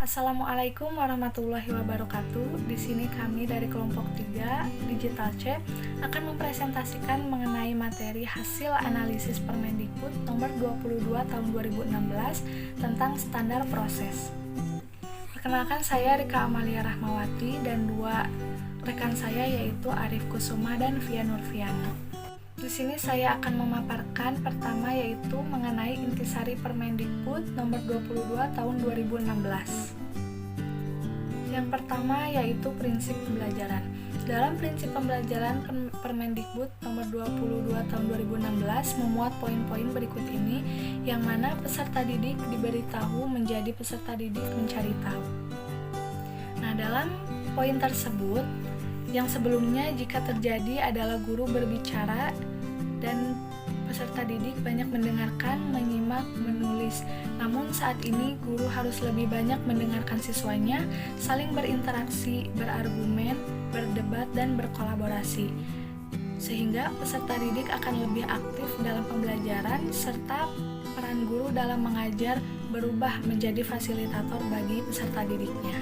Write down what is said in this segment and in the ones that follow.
Assalamualaikum warahmatullahi wabarakatuh. Di sini kami dari kelompok 3 Digital C akan mempresentasikan mengenai materi hasil analisis Permendikbud nomor 22 tahun 2016 tentang standar proses. Perkenalkan, saya Rika Amalia Rahmawati dan dua rekan saya yaitu Arif Kusuma dan Via Nurfiana. Di sini saya akan memaparkan pertama yaitu mengenai intisari Permendikbud nomor 22 tahun 2016. Yang pertama yaitu prinsip pembelajaran. Dalam prinsip pembelajaran Permendikbud nomor 22 tahun 2016 memuat poin-poin berikut ini, yang mana peserta didik diberitahu menjadi peserta didik mencari tahu. Nah, dalam poin tersebut, yang sebelumnya jika terjadi adalah guru berbicara dan peserta didik banyak mendengarkan, menyimak, menulis. Namun saat ini guru harus lebih banyak mendengarkan siswanya, saling berinteraksi, berargumen, berdebat, dan berkolaborasi. Sehingga peserta didik akan lebih aktif dalam pembelajaran serta peran guru dalam mengajar berubah menjadi fasilitator bagi peserta didiknya.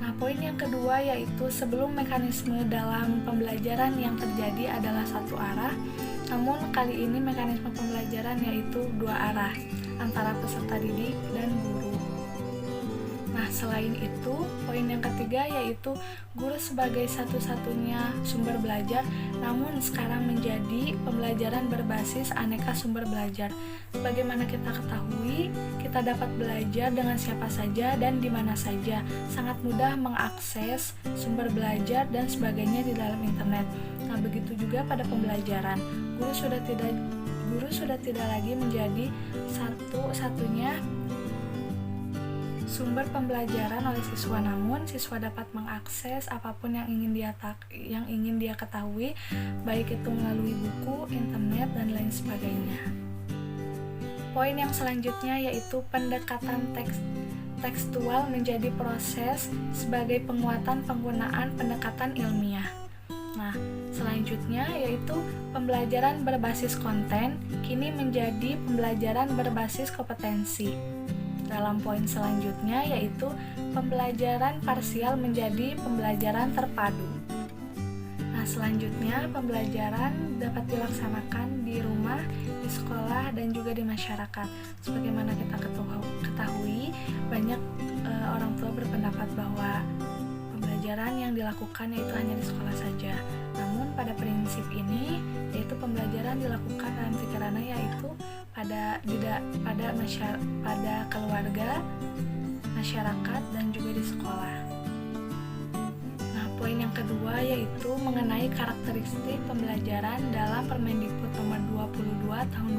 Nah, poin yang kedua yaitu sebelum mekanisme dalam pembelajaran yang terjadi adalah satu arah, namun kali ini mekanisme pembelajaran yaitu dua arah antara peserta didik dan guru. Nah, selain itu, poin yang ketiga yaitu guru sebagai satu-satunya sumber belajar, namun sekarang menjadi pembelajaran berbasis aneka sumber belajar. Sebagaimana kita ketahui, kita dapat belajar dengan siapa saja dan di mana saja. Sangat mudah mengakses sumber belajar dan sebagainya di dalam internet. Nah, begitu juga pada pembelajaran. Guru sudah tidak lagi menjadi satu-satunya sumber pembelajaran oleh siswa, namun siswa dapat mengakses apapun yang ingin dia ketahui, baik itu melalui buku, internet, dan lain sebagainya. Poin yang selanjutnya yaitu pendekatan tekstual menjadi proses sebagai penguatan penggunaan pendekatan ilmiah. Nah, selanjutnya yaitu pembelajaran berbasis konten kini menjadi pembelajaran berbasis kompetensi. Dalam poin selanjutnya yaitu pembelajaran parsial menjadi pembelajaran terpadu. Nah, selanjutnya pembelajaran dapat dilaksanakan di rumah, di sekolah, dan juga di masyarakat. Sebagaimana kita ketahui, banyak orang tua berpendapat bahwa pembelajaran yang dilakukan yaitu hanya di sekolah saja. Namun pada prinsip ini yaitu pembelajaran dilakukan dalam tiga ranah, yaitu pada keluarga, masyarakat, dan juga di sekolah. Nah, poin yang kedua yaitu mengenai karakteristik pembelajaran dalam Permendikbud nomor 22 tahun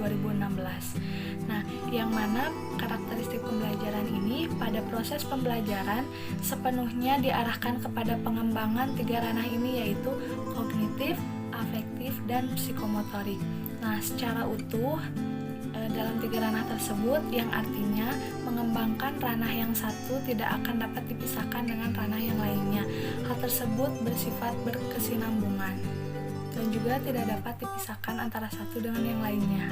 2016. Nah, yang mana karakteristik pembelajaran ini pada proses pembelajaran sepenuhnya diarahkan kepada pengembangan tiga ranah ini, yaitu kognitif, afektif, dan psikomotorik. Nah, secara utuh dalam tiga ranah tersebut, yang artinya mengembangkan ranah yang satu tidak akan dapat dipisahkan dengan ranah yang lainnya. Hal tersebut bersifat berkesinambungan dan juga tidak dapat dipisahkan antara satu dengan yang lainnya.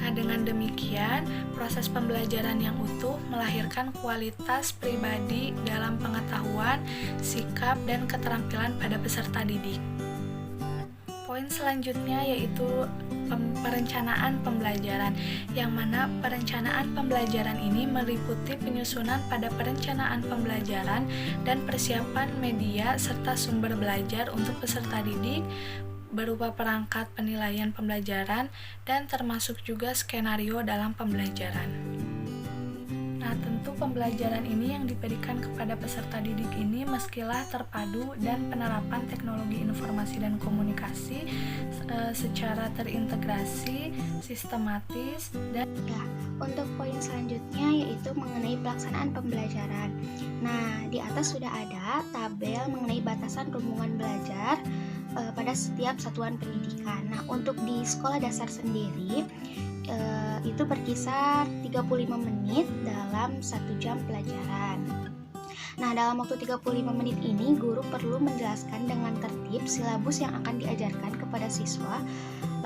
Nah, dengan demikian, proses pembelajaran yang utuh melahirkan kualitas pribadi dalam pengetahuan, sikap, dan keterampilan pada peserta didik. Poin selanjutnya yaitu perencanaan pembelajaran, yang mana perencanaan pembelajaran ini meliputi penyusunan pada perencanaan pembelajaran dan persiapan media serta sumber belajar untuk peserta didik berupa perangkat penilaian pembelajaran dan termasuk juga skenario dalam pembelajaran. Nah, tentu pembelajaran ini yang diberikan kepada peserta didik ini meskilah terpadu dan penerapan teknologi informasi dan komunikasi secara terintegrasi, sistematis, dan untuk poin selanjutnya yaitu mengenai pelaksanaan pembelajaran. Nah, di atas sudah ada tabel mengenai batasan rombongan belajar pada setiap satuan pendidikan. Nah, untuk di sekolah dasar sendiri itu berkisar 35 menit dalam 1 jam pelajaran. Nah, dalam waktu 35 menit ini, guru perlu menjelaskan dengan tertib silabus yang akan diajarkan kepada siswa.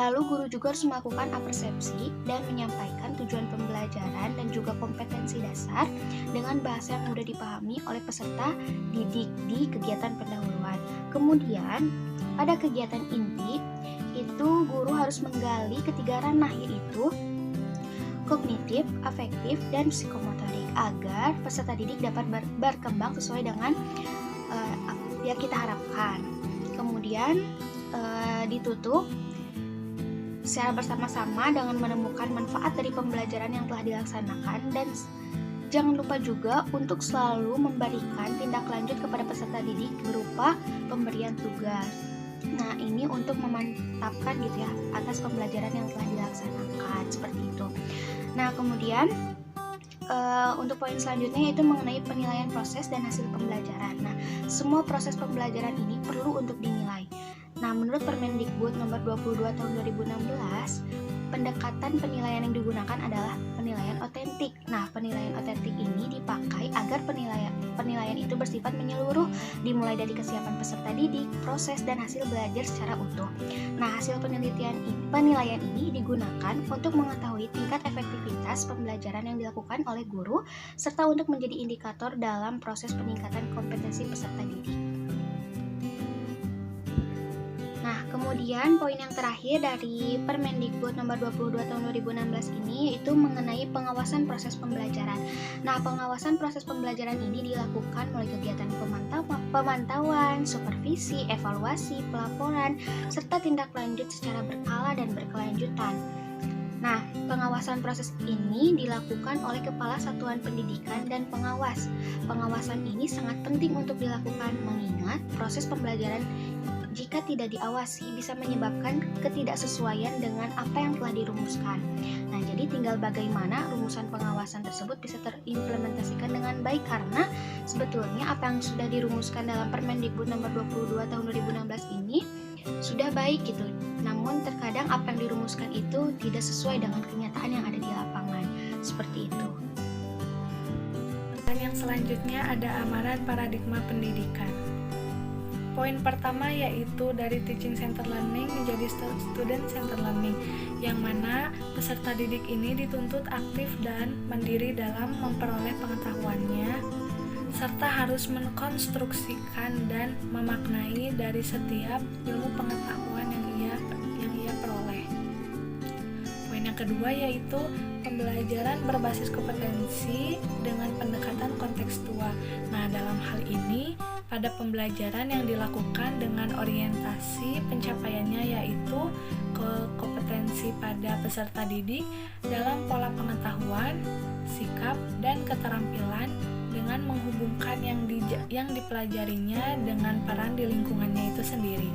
Lalu, guru juga harus melakukan apersepsi dan menyampaikan tujuan pembelajaran dan juga kompetensi dasar dasar dengan bahasa yang mudah dipahami oleh peserta didik di kegiatan pendahuluan. Kemudian, pada kegiatan inti, itu guru harus menggali ketiga ranah, yaitu kognitif, afektif, dan psikomotorik agar peserta didik dapat berkembang sesuai dengan yang kita harapkan. Kemudian ditutup secara bersama-sama dengan menemukan manfaat dari pembelajaran yang telah dilaksanakan, dan jangan lupa juga untuk selalu memberikan tindak lanjut kepada peserta didik berupa pemberian tugas. Nah, ini untuk memantapkan gitu ya atas pembelajaran yang telah dilaksanakan, seperti itu. Nah, kemudian untuk poin selanjutnya yaitu mengenai penilaian proses dan hasil pembelajaran. Nah, semua proses pembelajaran ini perlu untuk dinilai. Nah, menurut Permendikbud nomor 22 tahun 2016, pendekatan penilaian yang digunakan adalah penilaian otentik. Nah, penilaian otentik ini dipakai agar penilaian itu bersifat menyeluruh, dimulai dari kesiapan peserta didik, proses, dan hasil belajar secara utuh. Nah, hasil penilaian ini digunakan untuk mengetahui tingkat efektivitas pembelajaran yang dilakukan oleh guru, serta untuk menjadi indikator dalam proses peningkatan kompetensi peserta didik. Kemudian poin yang terakhir dari Permendikbud nomor 22 tahun 2016 ini yaitu mengenai pengawasan proses pembelajaran. Nah, pengawasan proses pembelajaran ini dilakukan melalui kegiatan pemantauan, supervisi, evaluasi, pelaporan, serta tindak lanjut secara berkala dan berkelanjutan. Nah, pengawasan proses ini dilakukan oleh Kepala Satuan Pendidikan dan Pengawas. Pengawasan ini sangat penting untuk dilakukan mengingat proses pembelajaran jika tidak diawasi bisa menyebabkan ketidaksesuaian dengan apa yang telah dirumuskan. Nah, jadi tinggal bagaimana rumusan pengawasan tersebut bisa terimplementasikan dengan baik, karena sebetulnya apa yang sudah dirumuskan dalam Permendikbud nomor 22 tahun 2016 ini sudah baik gitu. Namun terkadang apa yang dirumuskan itu tidak sesuai dengan kenyataan yang ada di lapangan. Seperti itu. Dan yang selanjutnya ada amanat paradigma pendidikan. Poin pertama yaitu dari teaching center learning menjadi student center learning, yang mana peserta didik ini dituntut aktif dan mandiri dalam memperoleh pengetahuannya, serta harus mengkonstruksikan dan memaknai dari setiap ilmu pengetahuan yang ia peroleh. Poin yang kedua yaitu pembelajaran berbasis kompetensi dengan pendekatan kontekstual. Nah, dalam hal ini pada pembelajaran yang dilakukan dengan orientasi pencapaiannya yaitu kompetensi pada peserta didik dalam pola pengetahuan, sikap, dan keterampilan dengan menghubungkan yang dipelajarinya dengan peran di lingkungannya itu sendiri.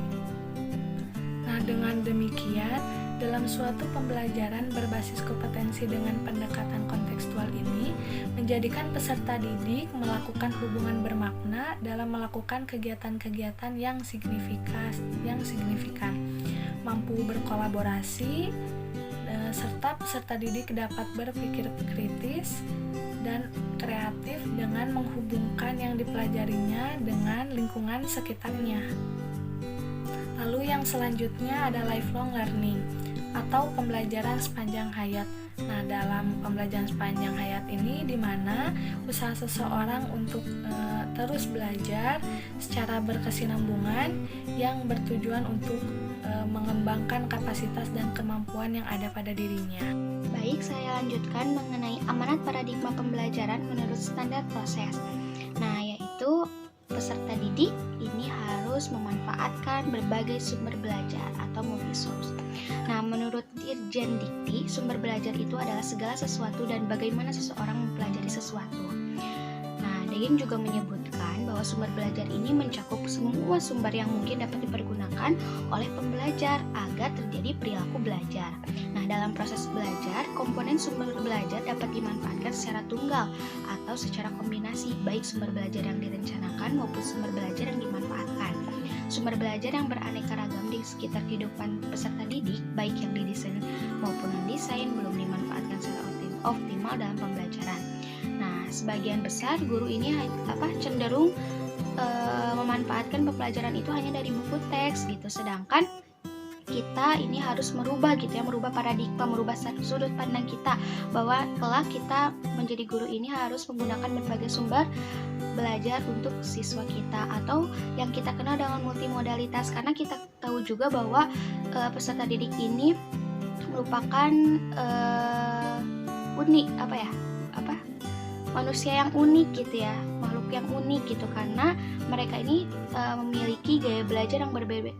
Nah, dengan demikian, dalam suatu pembelajaran berbasis kompetensi dengan pendekatan kontekstual ini menjadikan peserta didik melakukan hubungan bermakna dalam melakukan kegiatan-kegiatan yang signifikan, mampu berkolaborasi, serta peserta didik dapat berpikir kritis dan kreatif dengan menghubungkan yang dipelajarinya dengan lingkungan sekitarnya. Lalu yang selanjutnya ada lifelong learning atau pembelajaran sepanjang hayat. Nah, dalam pembelajaran sepanjang hayat ini di mana usaha seseorang untuk terus belajar secara berkesinambungan yang bertujuan untuk mengembangkan kapasitas dan kemampuan yang ada pada dirinya. Baik, saya lanjutkan mengenai amanat paradigma pembelajaran menurut standar proses. Nah, yaitu peserta didik ini harus memanfaatkan berbagai sumber belajar atau multi-source. Nah, menurut Dirjen Dikti, sumber belajar itu adalah segala sesuatu dan bagaimana seseorang mempelajari sesuatu. Nah, Dirjen juga menyebutkan bahwa sumber belajar ini mencakup semua sumber yang mungkin dapat dipergunakan oleh pembelajar agar terjadi perilaku belajar. Nah, dalam proses belajar, komponen sumber belajar dapat dimanfaatkan secara tunggal atau secara kombinasi, baik sumber belajar yang direncanakan maupun sumber belajar yang dimanfaatkan. Sumber belajar yang beraneka ragam di sekitar kehidupan peserta didik, baik yang didesain maupun non-desain, belum dimanfaatkan secara optimal dalam pembelajaran. Nah, sebagian besar guru ini cenderung memanfaatkan pembelajaran itu hanya dari buku teks gitu, sedangkan kita ini harus merubah gitu ya, merubah paradigma, merubah sudut pandang kita bahwa kelak kita menjadi guru ini harus menggunakan berbagai sumber belajar untuk siswa kita, atau yang kita kenal dengan multimodalitas, karena kita tahu juga bahwa peserta didik ini merupakan manusia yang unik gitu ya, makhluk yang unik gitu, karena mereka ini memiliki gaya belajar yang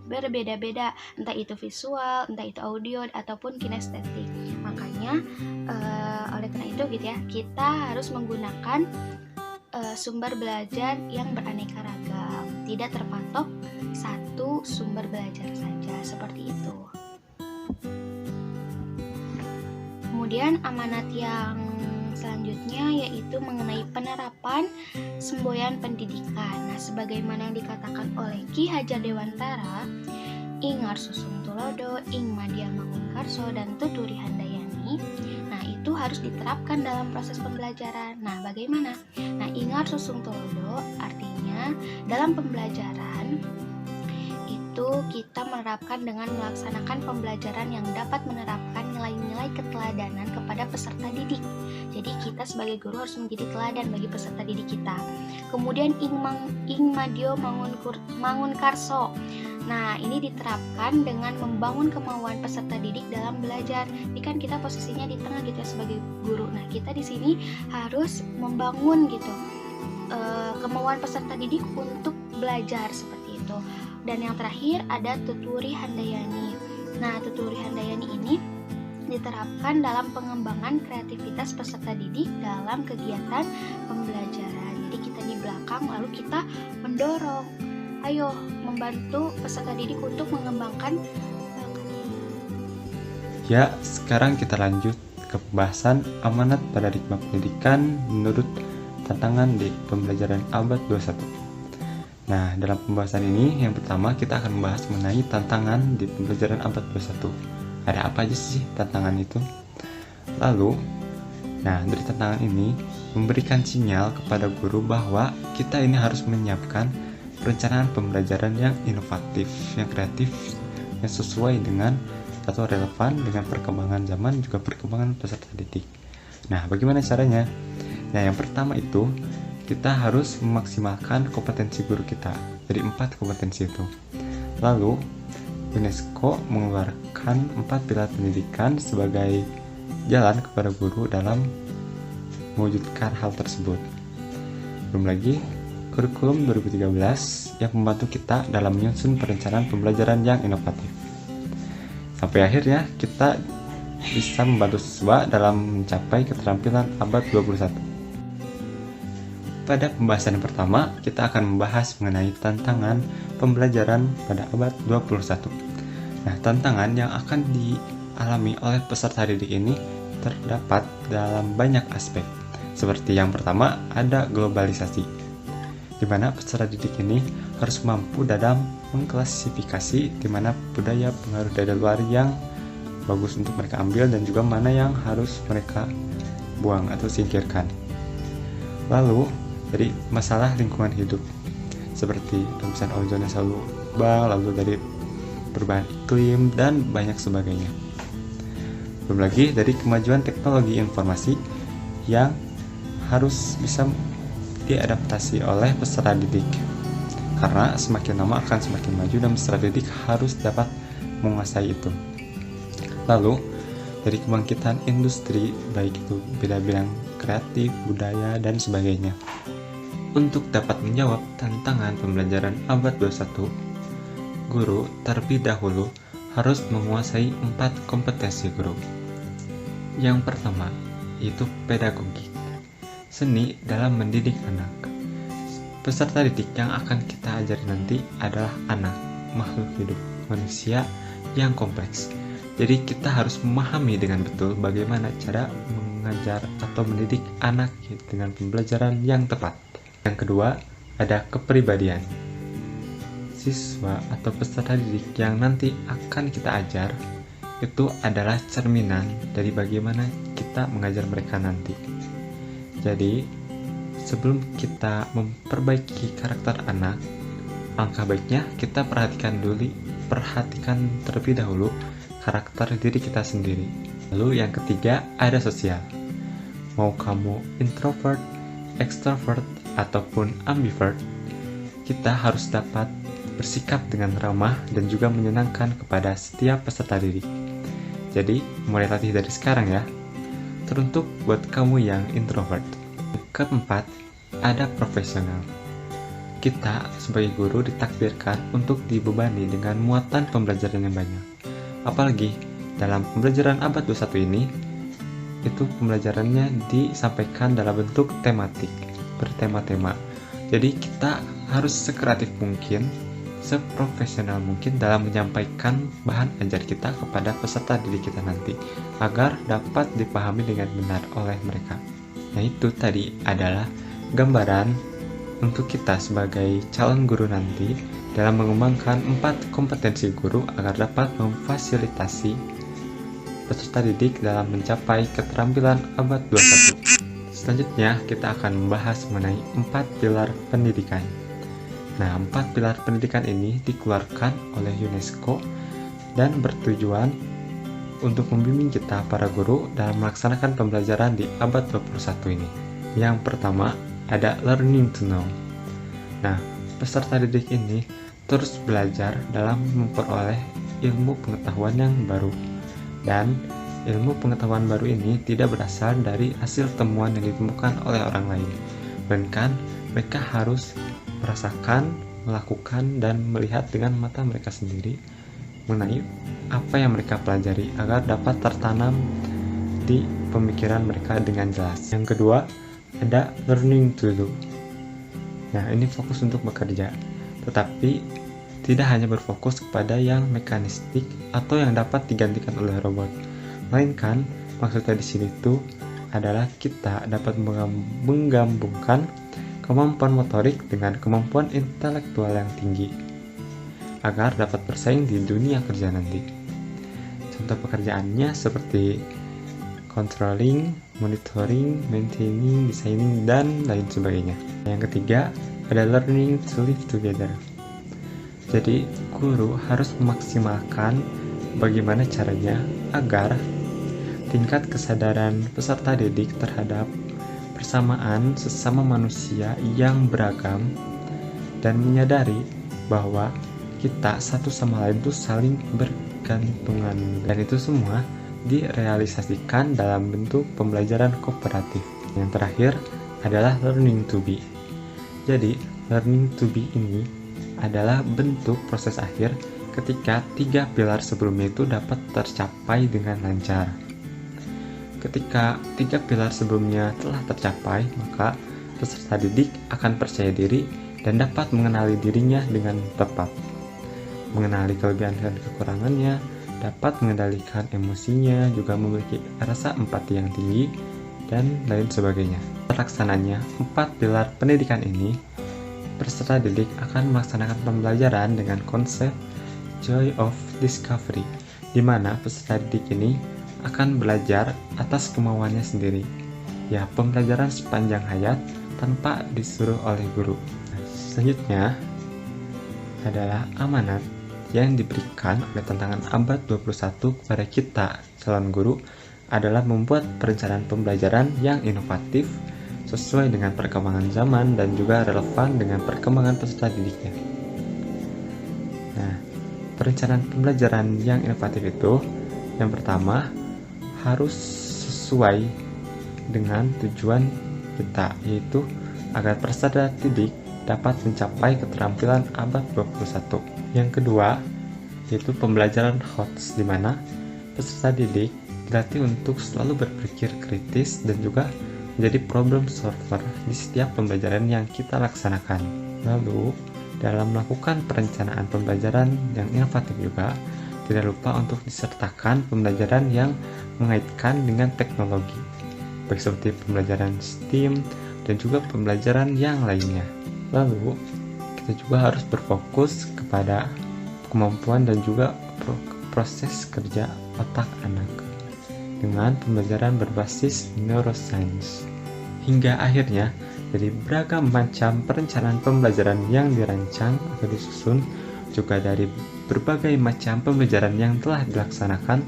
berbeda-beda, entah itu visual, entah itu audio, ataupun kinestetik. Makanya oleh karena itu gitu ya, kita harus menggunakan sumber belajar yang beraneka ragam, tidak terpatok satu sumber belajar saja, seperti itu. Kemudian amanat yang selanjutnya yaitu mengenai penerapan semboyan pendidikan. Nah, sebagaimana yang dikatakan oleh Ki Hajar Dewantara, Ing Arsusung Tulodo, Ing Madya Mangunkarso, dan Tuturi Handayani, nah itu harus diterapkan dalam proses pembelajaran. Nah, bagaimana? Nah, Ing Arsusung Tulodo artinya dalam pembelajaran itu kita menerapkan dengan melaksanakan pembelajaran yang dapat menerapkan nilai-nilai keteladanan kepada peserta didik. Jadi kita sebagai guru harus menjadi teladan bagi peserta didik kita. Kemudian Ing Madyo Mangunkarso. Nah, ini diterapkan dengan membangun kemauan peserta didik dalam belajar. Ini kan kita posisinya di tengah gitu ya sebagai guru. Nah, kita di sini harus membangun gitu kemauan peserta didik untuk belajar seperti itu. Dan yang terakhir ada Tuturi Handayani. Nah, Tuturi Handayani ini diterapkan dalam pengembangan kreativitas peserta didik dalam kegiatan pembelajaran. Jadi kita di belakang lalu kita mendorong, ayo membantu peserta didik untuk mengembangkan bakatnya. Ya, sekarang kita lanjut ke pembahasan amanat paradigma pendidikan menurut tantangan di pembelajaran abad 21. Nah, dalam pembahasan ini yang pertama kita akan membahas mengenai tantangan di pembelajaran abad 21. Ada apa aja sih tantangan itu? Lalu, dari tantangan ini memberikan sinyal kepada guru bahwa kita ini harus menyiapkan perencanaan pembelajaran yang inovatif, yang kreatif, yang sesuai dengan atau relevan dengan perkembangan zaman juga perkembangan peserta didik. Nah, bagaimana caranya? Nah, yang pertama itu kita harus memaksimalkan kompetensi guru kita. Jadi 4 kompetensi itu. Lalu UNESCO mengeluarkan 4 pilar pendidikan sebagai jalan kepada guru dalam mewujudkan hal tersebut. Belum lagi kurikulum 2013 yang membantu kita dalam menyusun perencanaan pembelajaran yang inovatif. Sampai akhirnya kita bisa membantu siswa dalam mencapai keterampilan abad 21. Pada pembahasan yang pertama, kita akan membahas mengenai tantangan pembelajaran pada abad 21. Nah, tantangan yang akan dialami oleh peserta didik ini terdapat dalam banyak aspek. Seperti yang pertama, ada globalisasi, di mana peserta didik ini harus mampu dalam mengklasifikasi di mana budaya pengaruh dari luar yang bagus untuk mereka ambil dan juga mana yang harus mereka buang atau singkirkan. Lalu, dari masalah lingkungan hidup seperti lapisan ozon yang selalu tebal, lalu dari perubahan iklim dan banyak sebagainya. Belum lagi dari kemajuan teknologi informasi yang harus bisa diadaptasi oleh peserta didik, karena semakin lama akan semakin maju dan peserta didik harus dapat menguasai itu. Lalu dari kebangkitan industri, baik itu bidang kreatif, budaya, dan sebagainya. Untuk dapat menjawab tantangan pembelajaran abad 21, guru terlebih dahulu harus menguasai 4 kompetensi guru. Yang pertama, yaitu pedagogik, seni dalam mendidik anak. Peserta didik yang akan kita ajari nanti adalah anak, makhluk hidup, manusia yang kompleks. Jadi kita harus memahami dengan betul bagaimana cara mengajar atau mendidik anak dengan pembelajaran yang tepat. Yang kedua, ada kepribadian. Siswa atau peserta didik yang nanti akan kita ajar itu adalah cerminan dari bagaimana kita mengajar mereka nanti. Jadi, sebelum kita memperbaiki karakter anak, langkah baiknya kita perhatikan dulu perhatikan terlebih dahulu karakter diri kita sendiri. Lalu yang ketiga, ada sosial. Mau kamu introvert, extrovert, ataupun ambivert, kita harus dapat bersikap dengan ramah dan juga menyenangkan kepada setiap peserta didik. Jadi, mulai latih dari sekarang ya. Teruntuk buat kamu yang introvert. Keempat, ada profesional. Kita sebagai guru ditakdirkan untuk dibebani dengan muatan pembelajaran yang banyak. Apalagi dalam pembelajaran abad 21 ini, itu pembelajarannya disampaikan dalam bentuk tematik, bertema-tema. Jadi kita harus sekreatif mungkin, seprofesional mungkin dalam menyampaikan bahan ajar kita kepada peserta didik kita nanti, agar dapat dipahami dengan benar oleh mereka. Nah, itu tadi adalah gambaran untuk kita sebagai calon guru nanti dalam mengembangkan 4 kompetensi guru agar dapat memfasilitasi peserta didik dalam mencapai keterampilan abad 21. Selanjutnya, kita akan membahas mengenai 4 pilar pendidikan. Nah, 4 pilar pendidikan ini dikeluarkan oleh UNESCO dan bertujuan untuk membimbing kita para guru dalam melaksanakan pembelajaran di abad 21 ini. Yang pertama, ada learning to know. Nah, peserta didik ini terus belajar dalam memperoleh ilmu pengetahuan yang baru. Dan ilmu pengetahuan baru ini tidak berasal dari hasil temuan yang ditemukan oleh orang lain, melainkan mereka harus merasakan, melakukan, dan melihat dengan mata mereka sendiri mengenai apa yang mereka pelajari agar dapat tertanam di pemikiran mereka dengan jelas. Yang kedua, ada learning to do. Nah, ini fokus untuk bekerja, tetapi tidak hanya berfokus kepada yang mekanistik atau yang dapat digantikan oleh robot, melainkan maksudnya di sini tuh adalah kita dapat menggabungkan kemampuan motorik dengan kemampuan intelektual yang tinggi agar dapat bersaing di dunia kerja nanti. Contoh pekerjaannya seperti controlling, monitoring, maintaining, designing, dan lain sebagainya. Yang ketiga, ada learning to live together. Jadi, guru harus memaksimalkan bagaimana caranya agar tingkat kesadaran peserta didik terhadap persamaan sesama manusia yang beragam dan menyadari bahwa kita satu sama lain itu saling bergantungan, dan itu semua direalisasikan dalam bentuk pembelajaran kooperatif. Yang terakhir adalah learning to be. Jadi, learning to be ini adalah bentuk proses akhir ketika 3 pilar sebelumnya itu dapat tercapai dengan lancar. Ketika 3 pilar sebelumnya telah tercapai, maka peserta didik akan percaya diri dan dapat mengenali dirinya dengan tepat, mengenali kelebihan dan kekurangannya, dapat mengendalikan emosinya, juga memiliki rasa empati yang tinggi, dan lain sebagainya. Pelaksananya 4 pilar pendidikan ini, peserta didik akan melaksanakan pembelajaran dengan konsep Joy of Discovery, di mana peserta didik ini akan belajar atas kemauannya sendiri. Ya, pembelajaran sepanjang hayat tanpa disuruh oleh guru. Selanjutnya adalah amanat yang diberikan oleh tantangan abad 21 kepada kita calon guru adalah membuat perencanaan pembelajaran yang inovatif sesuai dengan perkembangan zaman dan juga relevan dengan perkembangan peserta didiknya. Nah, perencanaan pembelajaran yang inovatif itu yang pertama harus sesuai dengan tujuan kita, yaitu agar peserta didik dapat mencapai keterampilan abad 21. Yang kedua, yaitu pembelajaran HOTS, di mana peserta didik dilatih untuk selalu berpikir kritis dan juga menjadi problem solver di setiap pembelajaran yang kita laksanakan. Lalu, dalam melakukan perencanaan pembelajaran yang inovatif juga, tidak lupa untuk disertakan pembelajaran yang mengaitkan dengan teknologi, baik seperti pembelajaran STEAM dan juga pembelajaran yang lainnya. Lalu, kita juga harus berfokus kepada kemampuan dan juga proses kerja otak anak dengan pembelajaran berbasis neuroscience. Hingga akhirnya, dari beragam macam perencanaan pembelajaran yang dirancang atau disusun, juga dari berbagai macam pembelajaran yang telah dilaksanakan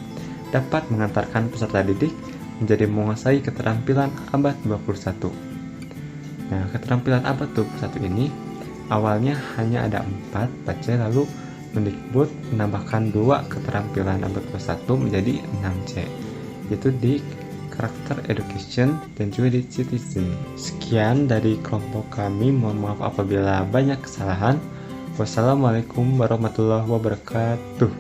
dapat mengantarkan peserta didik menjadi menguasai keterampilan abad 21. Nah, keterampilan abad 21 ini awalnya hanya ada 4 baca, lalu Mendikbud menambahkan 2 keterampilan abad 21 menjadi 6C, yaitu di karakter education dan juga di citizen. Sekian dari kelompok kami, mohon maaf apabila banyak kesalahan. Wassalamualaikum warahmatullahi wabarakatuh.